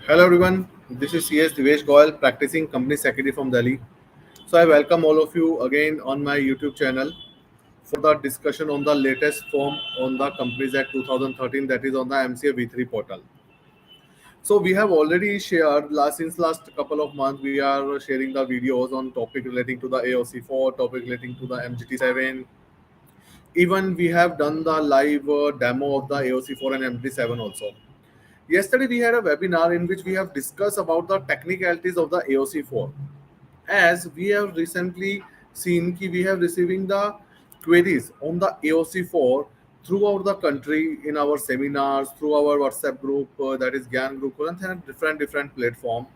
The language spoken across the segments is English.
Hello everyone, this is Divesh Goyal, practicing company secretary from Delhi. So I welcome all of you again on my YouTube channel for the discussion on the latest form on the Companies Act 2013, that is on the MCA V3 portal. So we have already shared since last couple of months we are sharing the videos on topic relating to the AOC 4, topic relating to the MGT 7. Even we have done the live demo of the AOC 4 and MGT 7 also. Yesterday we had a webinar in which we have discussed about the technicalities of the AOC 4. As we have recently seen that we have receiving the queries on the AOC 4 throughout the country in our seminars, through our WhatsApp group, that is GAN group, and different platform.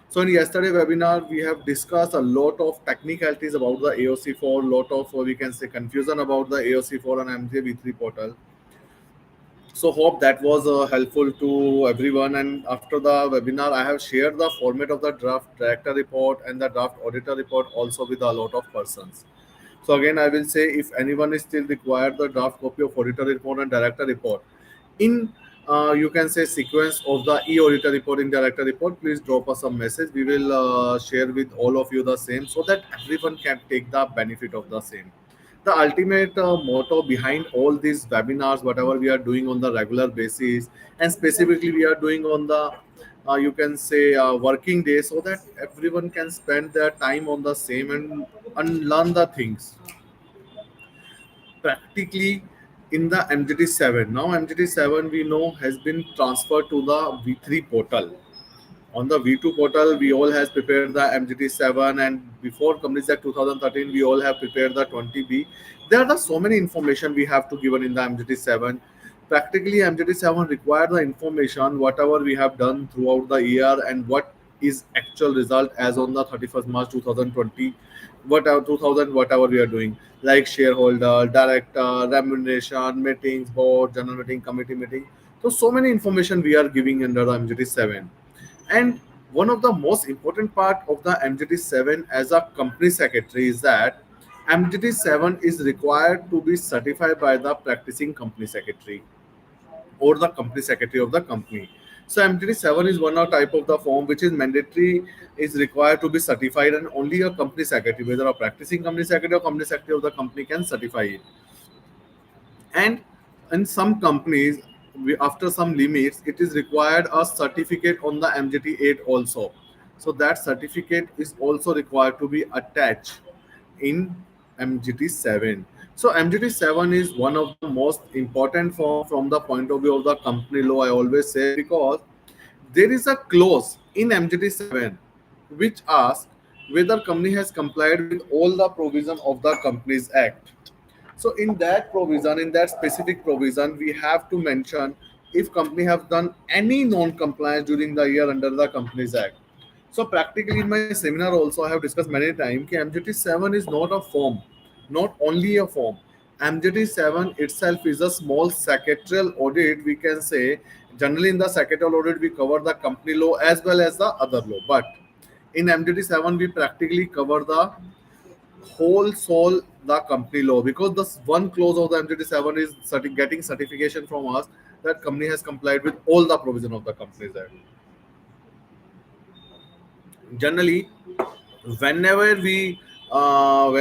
So in yesterday webinar, we have discussed a lot of technicalities about the AOC 4, lot of we can say confusion about the AOC 4 and MJ V3 portal. So hope that was helpful to everyone. And after the webinar, I have shared the format of the draft director report and the draft auditor report also with a lot of persons. So again, I will say if anyone is still required the draft copy of auditor report and director report in you can say sequence of the e-auditor report in director report, please drop us a message. We will share with all of you the same so that everyone can take the benefit of the same. The ultimate motto behind all these webinars, whatever we are doing on the regular basis, and specifically we are doing on the you can say working day, so that everyone can spend their time on the same and learn the things practically in the MGT 7. Now MGT 7 we know has been transferred to the V3 portal. On the V2 portal, we all has prepared the MGT 7, and before Companies Act 2013, we all have prepared the 20B. There are the so many information we have to given in the MGT 7. Practically, MGT 7 require the information whatever we have done throughout the year and what is actual result as on the 31st March 2020, whatever 2000 whatever we are doing, like shareholder, director, remuneration, meetings, board, general meeting, committee meeting. So many information we are giving under the MGT 7. And one of the most important part of the MGT 7 as a company secretary is that MGT 7 is required to be certified by the practicing company secretary or the company secretary of the company. So MGT 7 is one type of the form which is mandatory, is required to be certified, and only a company secretary, whether a practicing company secretary or company secretary of the company, can certify it. And in some companies, after some limits, it is required a certificate on the MGT 8 also. So that certificate is also required to be attached in MGT 7. So MGT 7 is one of the most important form from the point of view of the company law, I always say, because there is a clause in MGT 7 which asks whether company has complied with all the provision of the Companies Act. So in that provision, in that specific provision, we have to mention if company have done any non-compliance during the year under the Companies Act. So practically in my seminar also I have discussed many times that MGT 7 is not a form, not only a form. MGT 7 itself is a small secretarial audit, we can say. Generally in the secretarial audit we cover the company law as well as the other law. But in MGT 7 we practically cover the whole soul the company law, because this one clause of the MGT 7 is getting certification from us that company has complied with all the provision of the Companies Act. Generally, whenever we file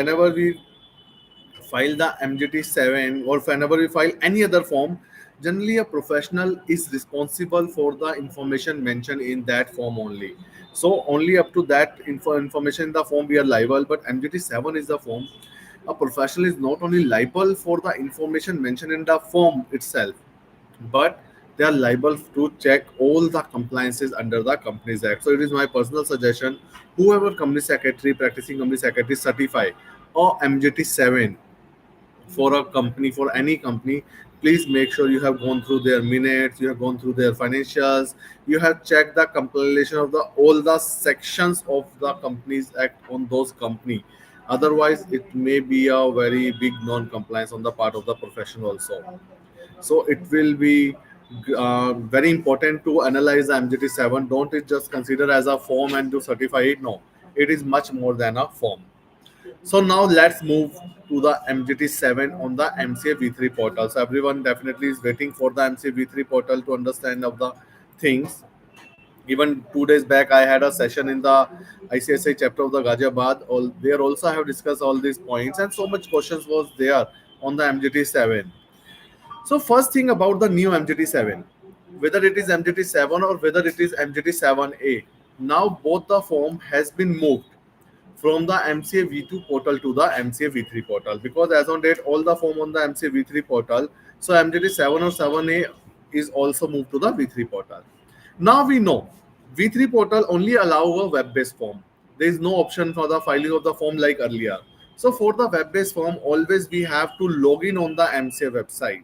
the MGT 7 or whenever we file any other form, generally a professional is responsible for the information mentioned in that form only. So only up to that information in the form we are liable, but MGT 7 is the form. A professional is not only liable for the information mentioned in the form itself, but they are liable to check all the compliances under the Companies Act. So it is my personal suggestion, whoever company secretary, practicing company secretary certify or MGT 7 for a company, for any company, please make sure you have gone through their minutes, you have gone through their financials, you have checked the compilation of the all the sections of the Companies Act on those company. Otherwise it may be a very big non-compliance on the part of the profession also. So it will be very important to analyze the MGT 7. Don't it just consider as a form and to certify it. No, it is much more than a form. So now let's move to the MGT 7 on the MCA V3 portal. So everyone definitely is waiting for the MCA V3 portal to understand of the things. Even 2 days back, I had a session in the ICSI chapter of the Ghaziabad. There also I have discussed all these points, and so much questions was there on the MGT 7. So first thing about the new MGT 7, whether it is MGT 7 or whether it is MGT 7A, now both the form has been moved from the MCA V2 portal to the MCA V3 portal, because as on date all the form on the MCA V3 portal, so MGT 7 or 7A is also moved to the V3 portal. Now we know V3 portal only allow a web-based form. There is no option for the filing of the form like earlier. So for the web-based form, always we have to log in on the MCA website.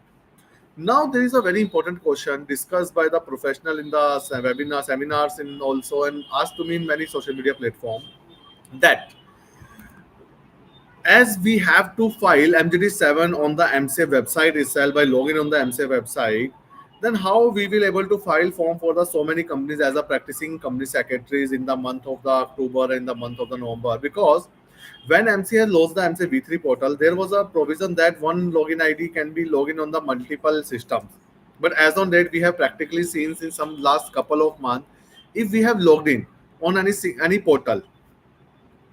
Now there is a very important question discussed by the professional in the webinar seminars and also and asked to me in many social media platforms, that as we have to file MGT 7 on the MCA website itself by logging on the MCA website, then how we will able to file form for the so many companies as a practicing company secretaries in the month of the October and the month of the November? Because when MCA launched the MCA V3 portal, there was a provision that one login ID can be logged on the multiple systems. But as on date, we have practically seen in some last couple of months, if we have logged in on any portal,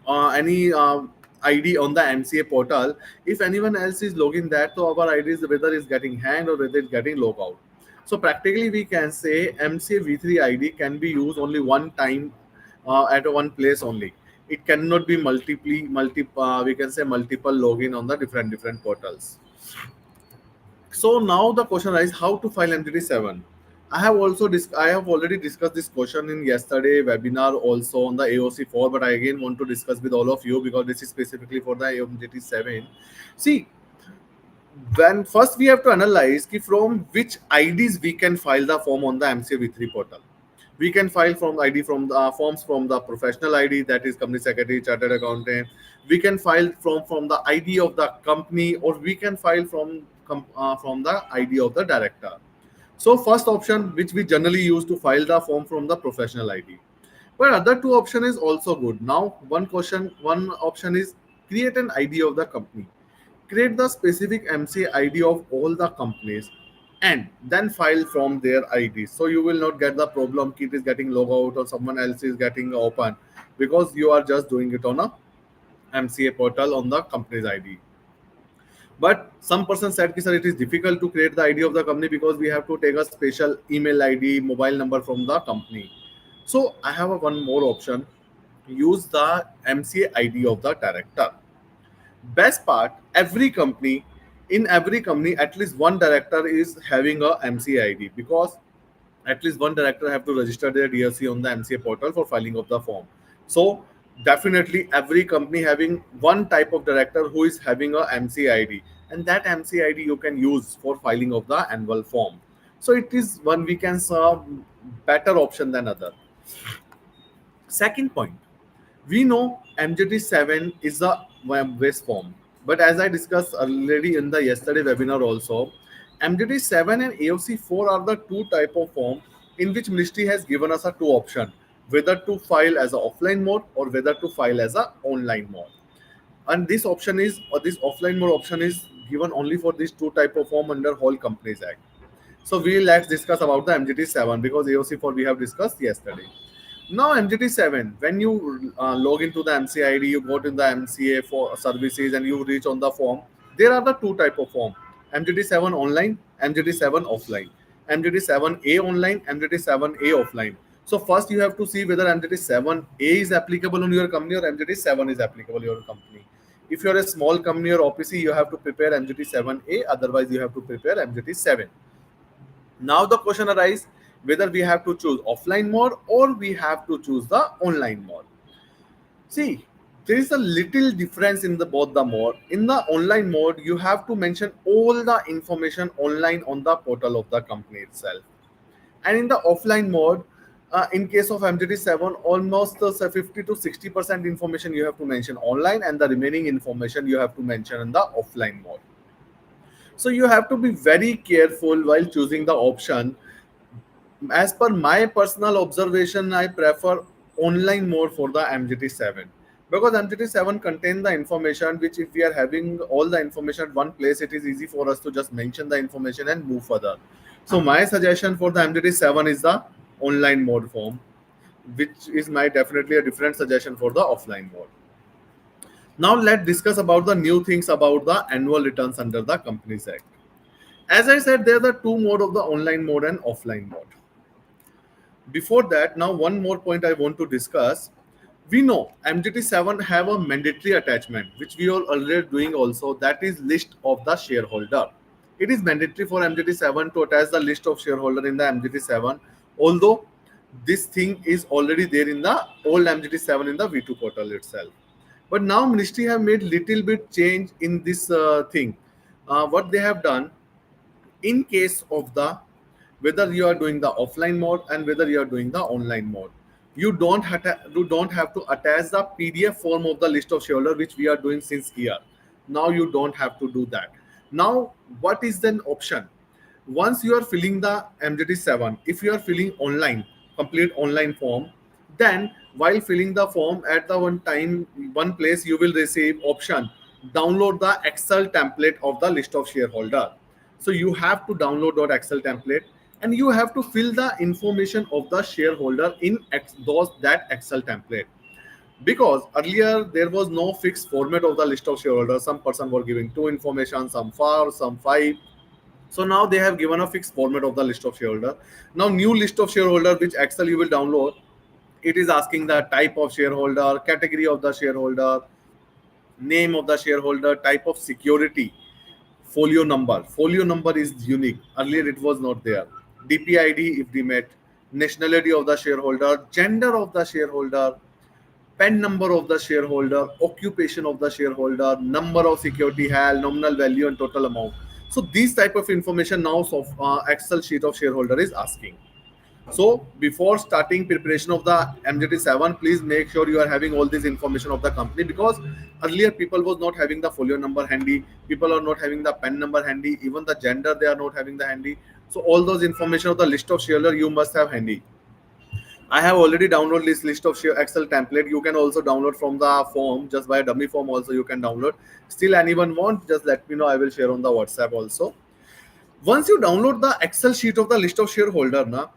any ID on the MCA portal, if anyone else is logging that, so our ID is whether it's getting hanged or whether it's getting logged out. So practically, we can say MCA V3 ID can be used only one time at one place only. It cannot be we can say multiple login on the different portals. So now the question is how to file MGT 7. I have already discussed this question in yesterday webinar also on the AOC 4, but I again want to discuss with all of you because this is specifically for the MGT 7. See, when first we have to analyze from which IDs we can file the form on the MCA V3 portal. We can file from ID from the forms from the professional ID, that is company secretary, chartered accountant. We can file from the ID of the company, or we can file from the ID of the director. So first option which we generally use to file the form from the professional ID. But other two option is also good. Now one option is create an ID of the company. Create the specific MCA ID of all the companies and then file from their ID. So you will not get the problem kit is getting logged out or someone else is getting open, because you are just doing it on a MCA portal on the company's ID. But some person said, sir, it is difficult to create the ID of the company because we have to take a special email ID, mobile number from the company. So I have one more option. Use the MCA ID of the director. Best part, every company, at least one director is having a MCA ID, because at least one director have to register their DSC on the MCA portal for filing of the form. So definitely every company having one type of director who is having a MCA ID, and that MCA ID you can use for filing of the annual form. So it is one we can serve better option than other. Second point, we know MGT 7 is a web-based form, but as I discussed already in the yesterday webinar also, MGT 7 and AOC 4 are the two type of form in which Ministry has given us a two option, whether to file as a offline mode or whether to file as a online mode. And this option is, or this offline mode option is given only for these two type of form under Whole Companies Act. So let's discuss about the MGT 7, because AOC 4 we have discussed yesterday. Now MGT 7, when you log into the MCA ID, you go to the MCA for services and you reach on the form. There are the two type of form: MGT 7 online, MGT 7 offline, MGT 7A online, MGT 7A offline. So first you have to see whether MGT 7A is applicable on your company or MGT 7 is applicable on your company. If you are a small company or OPC, you have to prepare MGT 7A. Otherwise, you have to prepare MGT 7. Now the question arises whether we have to choose offline mode or we have to choose the online mode. See, there is a little difference in the both the mode. In the online mode, you have to mention all the information online on the portal of the company itself. And in the offline mode, in case of MGT 7, almost 50 to 60% information you have to mention online, and the remaining information you have to mention in the offline mode. So you have to be very careful while choosing the option. As per my personal observation, I prefer online mode for the MGT 7, because MGT 7 contains the information which, if we are having all the information at one place, it is easy for us to just mention the information and move further. So my suggestion for the MGT 7 is the online mode form. which is my definitely a different suggestion for the offline mode. Now let's discuss about the new things about the annual returns under the Companies Act. As I said, there are the two mode of the online mode and offline mode. Before that, now one more point I want to discuss. We know MGT 7 have a mandatory attachment, which we are already doing also. That is list of the shareholder. It is mandatory for MGT 7 to attach the list of shareholder in the MGT 7. Although this thing is already there in the old MGT 7 in the V2 portal itself. But now ministry have made little bit change in this thing. What they have done, in case of the whether you are doing the offline mode and whether you are doing the online mode, you don't have to attach the PDF form of the list of shareholder, which we are doing since year. Now you don't have to do that. Now what is the option? Once you are filling the MGT 7, if you are filling online, complete online form, then while filling the form at the one place, you will receive option download the Excel template of the list of shareholder. So you have to download that Excel template and you have to fill the information of the shareholder in that Excel template. Because earlier there was no fixed format of the list of shareholders. Some person were giving two information, some four, some five. So now they have given a fixed format of the list of shareholder. Now new list of shareholder which Excel you will download, it is asking the type of shareholder, category of the shareholder, name of the shareholder, type of security, folio number. Folio number is unique. Earlier it was not there. DPID if they met, nationality of the shareholder, gender of the shareholder, PAN number of the shareholder, occupation of the shareholder, number of security held, nominal value and total amount. So these type of information now Excel sheet of shareholder is asking. So before starting preparation of the MGT 7, please make sure you are having all this information of the company, because earlier people was not having the folio number handy, people are not having the PAN number handy, even the gender they are not having the handy. So all those information of the list of shareholder you must have handy. I have already downloaded this list of share Excel template. You can also download from the form, just by a dummy form also you can download. Still anyone want, just let me know. I will share on the WhatsApp also. Once you download the Excel sheet of the list of shareholder,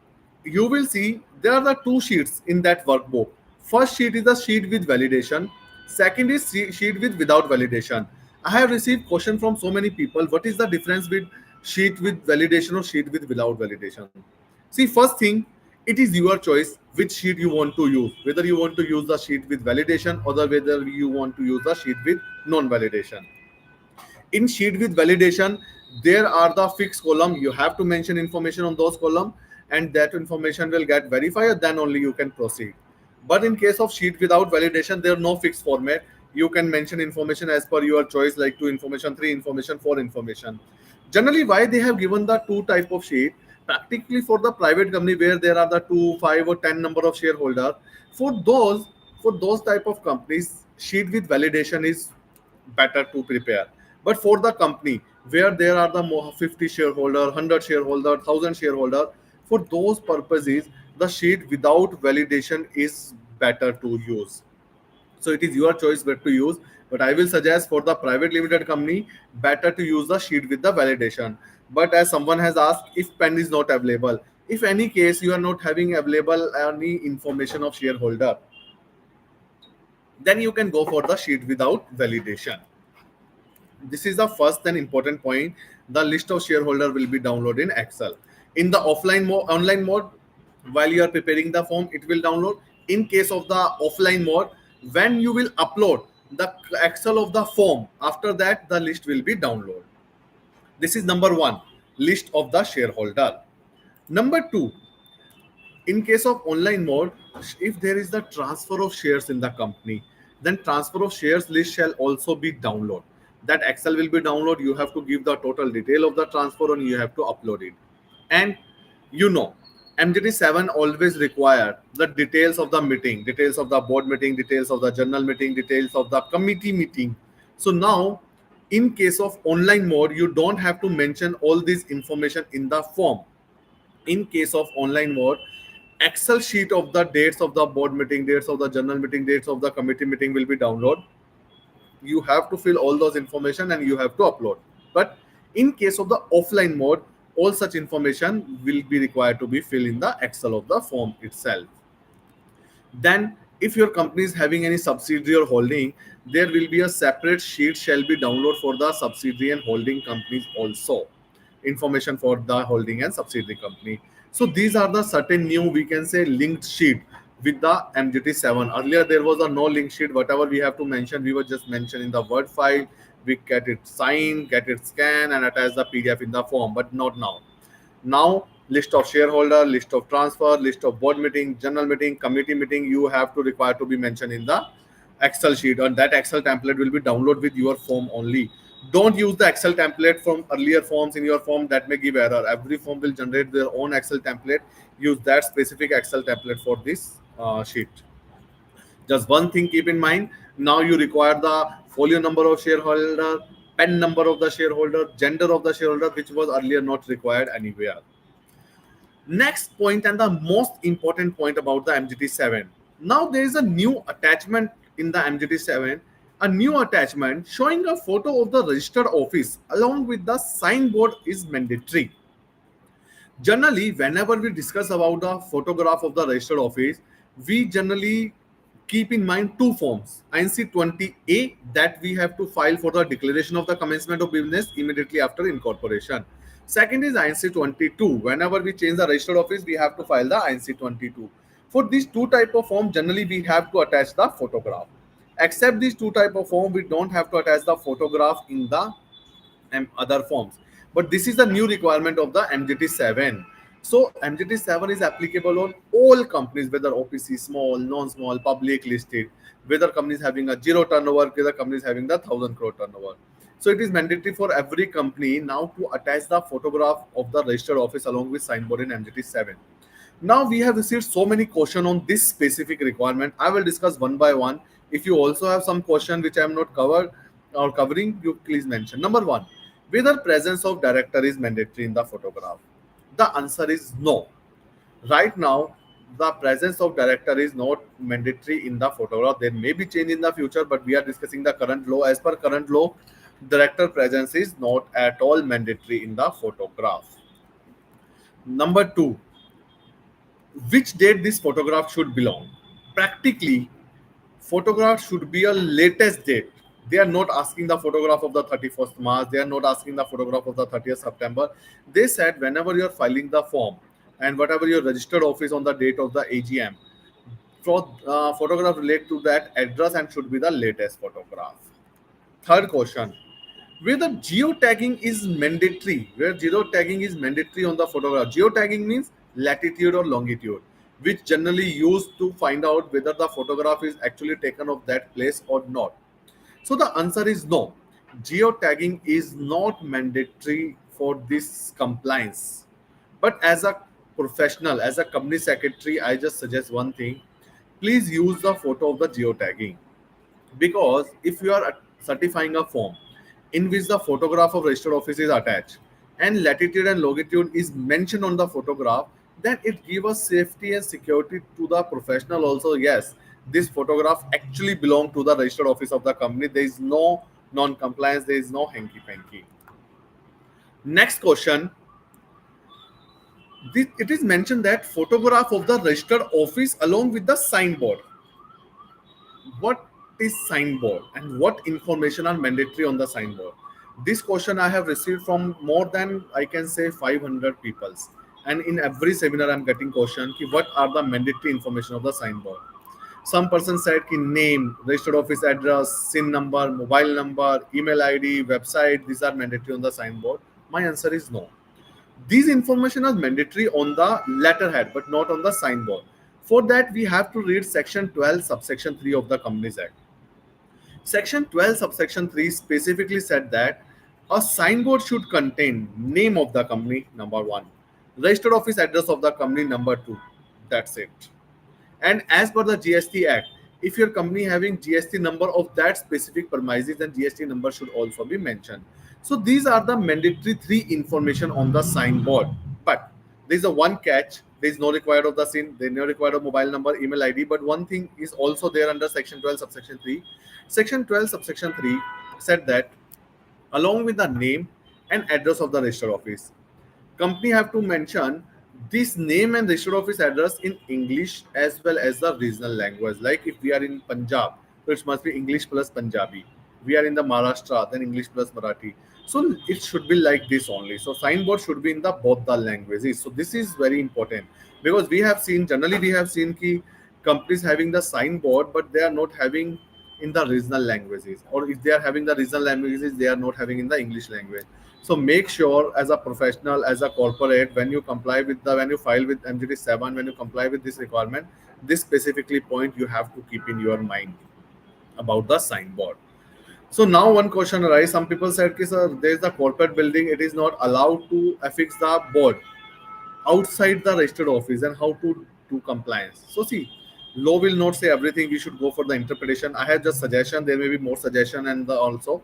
you will see there are the two sheets in that workbook. First sheet is the sheet with validation. Second is sheet with without validation. I have received question from so many people. What is the difference with sheet with validation or sheet with without validation? See, first thing, it is your choice which sheet you want to use. Whether you want to use the sheet with validation or whether you want to use the sheet with non-validation. In sheet with validation, there are the fixed column. You have to mention information on those column, and that information will get verified, then only you can proceed. But in case of sheet without validation, there are no fixed format. You can mention information as per your choice, like 2 information, 3 information, 4 information. Generally, why they have given the two type of sheet? Practically for the private company where there are the 2, 5 or 10 number of shareholder, for those type of companies, sheet with validation is better to prepare. But for the company where there are the 50 shareholder, 100 shareholder, 1000 shareholder, for those purposes, the sheet without validation is better to use. So it is your choice where to use. But I will suggest for the private limited company, better to use the sheet with the validation. But as someone has asked, if pen is not available, if any case you are not having available any information of shareholder, then you can go for the sheet without validation. This is the first and important point. The list of shareholder will be downloaded in Excel. In the online mode, while you are preparing the form, it will download. In case of the offline mode, when you will upload the Excel of the form, after that the list will be downloaded. This is number one, list of the shareholder. Number two, in case of online mode, if there is the transfer of shares in the company, then transfer of shares list shall also be downloaded. That Excel will be downloaded. You have to give the total detail of the transfer and you have to upload it. And you know, MGT 7 always require the details of the meeting, details of the board meeting, details of the general meeting, details of the committee meeting. So now, in case of online mode, you don't have to mention all this information in the form. In case of online mode, Excel sheet of the dates of the board meeting, dates of the general meeting, dates of the committee meeting will be downloaded. You have to fill all those information and you have to upload. But in case of the offline mode, all such information will be required to be filled in the Excel of the form itself. Then if your company is having any subsidiary or holding, there will be a separate sheet shall be download for the subsidiary and holding companies also, information for the holding and subsidiary company. So these are the certain new, we can say, linked sheet with the MGT7. Earlier there was a no link sheet. Whatever we have to mention, we were just mentioning the word file, we get it signed, get it scanned and attach the PDF in the form, but not now. Now list of shareholder, list of transfer, list of board meeting, general meeting, committee meeting, you have to require to be mentioned in the Excel sheet, and that Excel template will be downloaded with your form only. Don't use the Excel template from earlier forms in your form, that may give error. Every form will generate their own Excel template. Use that specific Excel template for this sheet. Just one thing keep in mind, now you require the folio number of shareholder, pen number of the shareholder, gender of the shareholder, which was earlier not required anywhere. Next point and the most important point about the MGT7. Now there is a new attachment in the MGT7, a new attachment showing a photo of the registered office along with the signboard is mandatory. Generally, whenever we discuss about the photograph of the registered office, we generally keep in mind two forms. INC 20A, that we have to file for the declaration of the commencement of business immediately after incorporation. Second is INC 22. Whenever we change the registered office, we have to file the INC 22. For these two type of form, generally we have to attach the photograph. Except these two type of form, we don't have to attach the photograph in the and other forms. But this is the new requirement of the MGT7. So MGT7 is applicable on all companies, whether OPC, small, non-small, public listed, whether companies having a zero turnover, whether companies having the 1,000 crore turnover. So it is mandatory for every company now to attach the photograph of the registered office along with signboard in MGT7. Now we have received so many questions on this specific requirement. I will discuss one by one. If you also have some question which I am not covered or covering, you please mention. Number one, whether presence of director is mandatory in the photograph. The answer is no. Right now, the presence of director is not mandatory in the photograph. There may be change in the future, but we are discussing the current law. As per current law, director presence is not at all mandatory in the photograph. Number two, which date this photograph should belong? Practically, photograph should be a latest date. They are not asking the photograph of the 31st March. They are not asking the photograph of the 30th September. They said whenever you are filing the form and whatever your registered office on the date of the AGM, photograph relate to that address and should be the latest photograph. Third question, whether geotagging is mandatory, where geotagging is mandatory on the photograph. Geotagging means latitude or longitude, which generally used to find out whether the photograph is actually taken of that place or not. So the answer is no. Geotagging is not mandatory for this compliance. But as a professional, as a company secretary, I just suggest one thing. Please use the photo of the geotagging, because if you are certifying a form in which the photograph of registered office is attached and latitude and longitude is mentioned on the photograph, then it gives us safety and security to the professional also. Yes, this photograph actually belong to the registered office of the company. There is no non-compliance, there is no hanky-panky. Next question, it is mentioned that photograph of the registered office along with the signboard. What is signboard and what information are mandatory on the signboard? This question I have received from more than, I can say, 500 peoples, and in every seminar I'm getting question ki what are the mandatory information of the signboard. Some person said ki name, registered office address, SIN number, mobile number, email ID, website, these are mandatory on the signboard. My answer is no. These information are mandatory on the letterhead, but not on the signboard. For that, we have to read Section 12, Subsection 3 of the Companies Act. Section 12, Subsection 3 specifically said that a signboard should contain name of the company, number one, registered office address of the company, number two. That's it. And as per the GST Act, if your company having GST number of that specific premises, then GST number should also be mentioned. So these are the mandatory three information on the signboard. But there is a one catch. There is no required of the SIN. There is no required of mobile number, email ID. But one thing is also there under Section 12, Subsection 3. Section 12, Subsection 3 said that along with the name and address of the registered office, company have to mention this name and registered office address in English as well as the regional language. Like if we are in Punjab, so it must be English plus Punjabi. We are in the Maharashtra, then English plus Marathi. So it should be like this only. So signboard should be in the both the languages. So this is very important because we have seen generally we have seen ki companies having the signboard, but they are not having in the regional languages, or if they are having the regional languages, they are not having in the English language. So make sure as a professional, as a corporate, when you comply with the when you file with MGT 7, when you comply with this requirement, this specifically point you have to keep in your mind about the signboard. So now one question arises. Some people said, "Ki, sir, there is the corporate building. It is not allowed to affix the board outside the registered office, and how to do compliance." So see, law will not say everything. We should go for the interpretation. I have just suggestion. There may be more suggestion, and also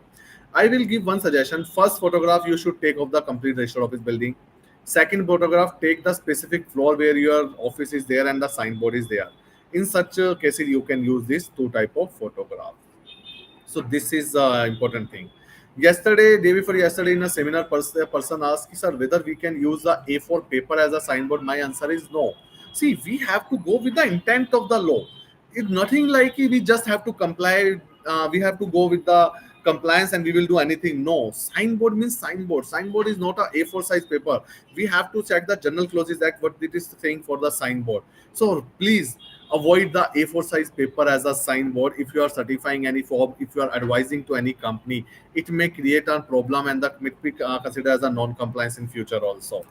I will give one suggestion. First photograph you should take of the complete registered office building. Second photograph, take the specific floor where your office is there and the signboard is there. In such cases, you can use this two type of photograph. So this is important thing. Yesterday, day before yesterday, in a seminar, a person asked, "Sir, whether we can use the A4 paper as a signboard?" My answer is no. See, we have to go with the intent of the law. It's nothing like we just have to comply. We have to go with the compliance and we will do anything. No, signboard means signboard. Signboard is not a A4 size paper. We have to check the General Clauses Act what it is saying for the signboard. So please avoid the A4 size paper as a signboard. If you are certifying any form, if you are advising to any company, it may create a problem and that may be considered as a non-compliance in future also.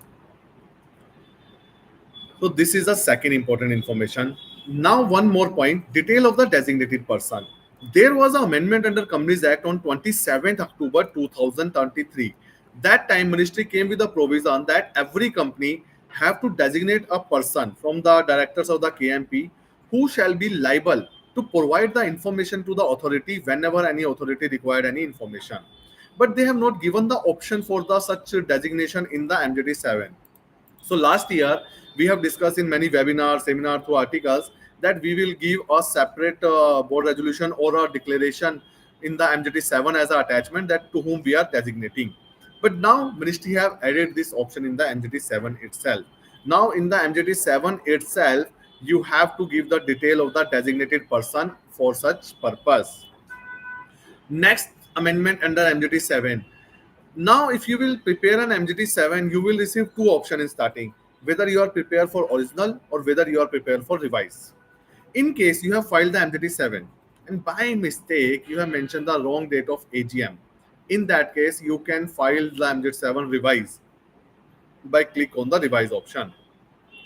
So this is the second important information. Now one more point, detail of the designated person. There was an amendment under Companies Act on 27th October 2023. That time ministry came with a provision that every company have to designate a person from the directors of the KMP who shall be liable to provide the information to the authority whenever any authority required any information. But they have not given the option for the such designation in the MGT 7. So last year we have discussed in many webinars, seminars, through articles that we will give a separate board resolution or a declaration in the MGT 7 as an attachment that to whom we are designating. But now ministry have added this option in the MGT 7 itself. Now in the MGT 7 itself, you have to give the detail of the designated person for such purpose. Next amendment under MGT 7. Now, if you will prepare an MGT 7, you will receive two options in starting, whether you are prepared for original or whether you are prepared for revise. In case you have filed the MGT 7 and by mistake you have mentioned the wrong date of AGM, in that case you can file the MGT 7 revise by click on the revise option.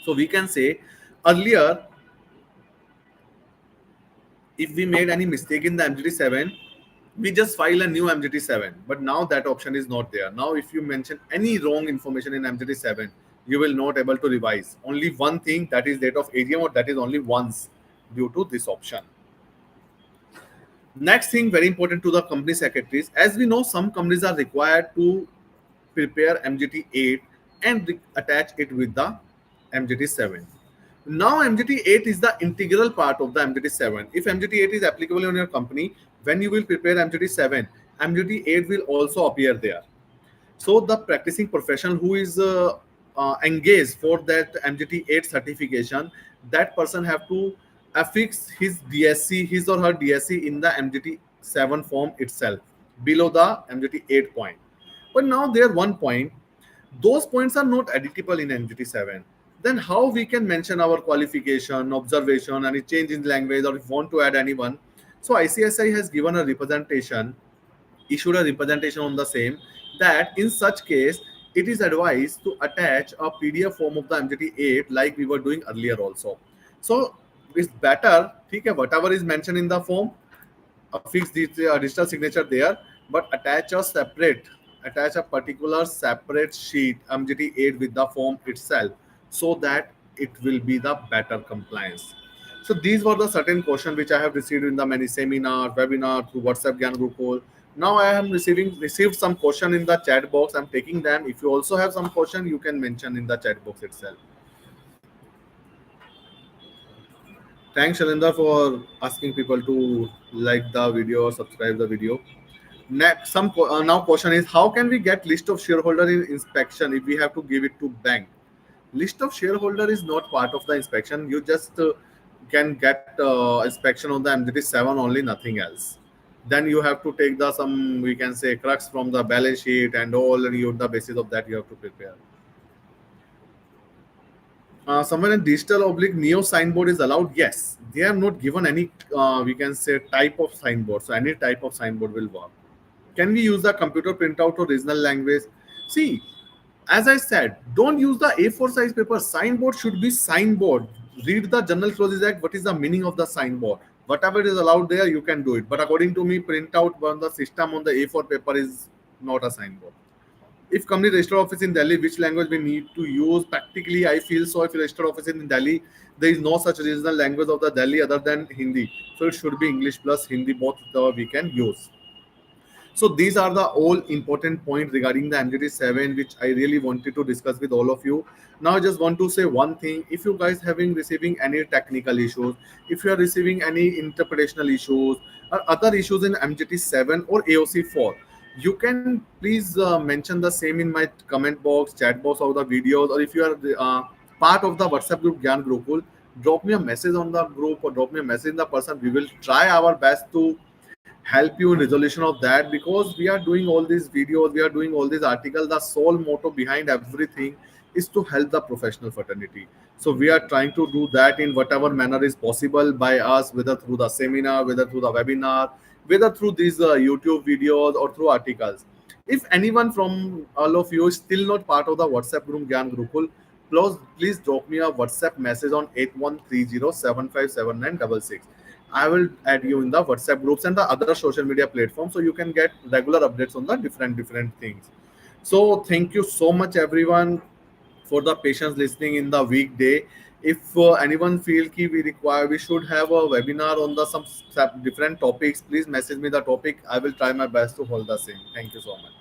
So we can say earlier if we made any mistake in the MGT 7, we just file a new MGT 7. But now that option is not there. Now, if you mention any wrong information in MGT 7, you will not able to revise. Only one thing, that is date of AGM, or that is only once due to this option. Next thing, very important to the company secretaries. As we know, some companies are required to prepare MGT 8 and attach it with the MGT 7. Now MGT 8 is the integral part of the MGT 7. If MGT 8 is applicable in your company, when you will prepare MGT 7, MGT 8 will also appear there. So the practicing professional who is engaged for that MGT 8 certification, that person have to affix his DSC, his or her DSC in the MGT 7 form itself below the MGT 8 point. But now there one point, those points are not editable in MGT 7. Then how we can mention our qualification, observation, any change in language, or if we want to add anyone. So ICSI has given a representation, issued a representation on the same, that in such case it is advised to attach a PDF form of the MGT 8 like we were doing earlier also. So it's better, okay, whatever is mentioned in the form, affix the digital signature there, but attach a particular separate sheet MGT 8 with the form itself, so that it will be the better compliance. So these were the certain questions which I have received in the many seminar, webinar, through WhatsApp Gyan group call. Now I am received some question in the chat box. I'm taking them. If you also have some question, you can mention in the chat box itself. Thanks, Shalendra, for asking people to like the video or subscribe the video. Next, now question is, how can we get list of shareholder in inspection if we have to give it to bank? List of shareholder is not part of the inspection. You just can get inspection on the MGT 7 only, nothing else. Then you have to take the some, we can say, crux from the balance sheet and all, and you, the basis of that you have to prepare. Somewhere in digital oblique neo signboard is allowed. Yes, they are not given any we can say type of signboard, so any type of signboard will work. Can we use the computer printout or regional language? See, as I said, don't use the A4 size paper. Signboard should be signboard. Read the General Clauses Act. What is the meaning of the signboard? Whatever is allowed there, you can do it. But according to me, printout on the system on the A4 paper is not a signboard. If company registered office in Delhi, which language we need to use? Practically, I feel so. If registered office in Delhi, there is no such regional language of the Delhi other than Hindi. So it should be English plus Hindi, both we can use. So these are the all important points regarding the MGT 7, which I really wanted to discuss with all of you. Now I just want to say one thing: if you guys having receiving any technical issues, if you are receiving any interpretational issues or other issues in MGT 7 or AOC 4, you can please mention the same in my comment box, chat box of the videos, or if you are part of the WhatsApp group Gyan Gurukul, drop me a message on the group or drop me a message in the person. We will try our best to help you in resolution of that, because we are doing all these videos, we are doing all these articles. The sole motto behind everything is to help the professional fraternity. So we are trying to do that in whatever manner is possible by us, whether through the seminar, whether through the webinar, whether through these YouTube videos or through articles. If anyone from all of you is still not part of the WhatsApp group Gyan Gurukul, please drop me a WhatsApp message on 8130757966. I will add you in the WhatsApp groups and the other social media platforms, so you can get regular updates on the different things. So thank you so much everyone for the patience listening in the weekday. If anyone feel ki we should have a webinar on the some different topics, please message me the topic. I will try my best to hold the same. Thank you so much.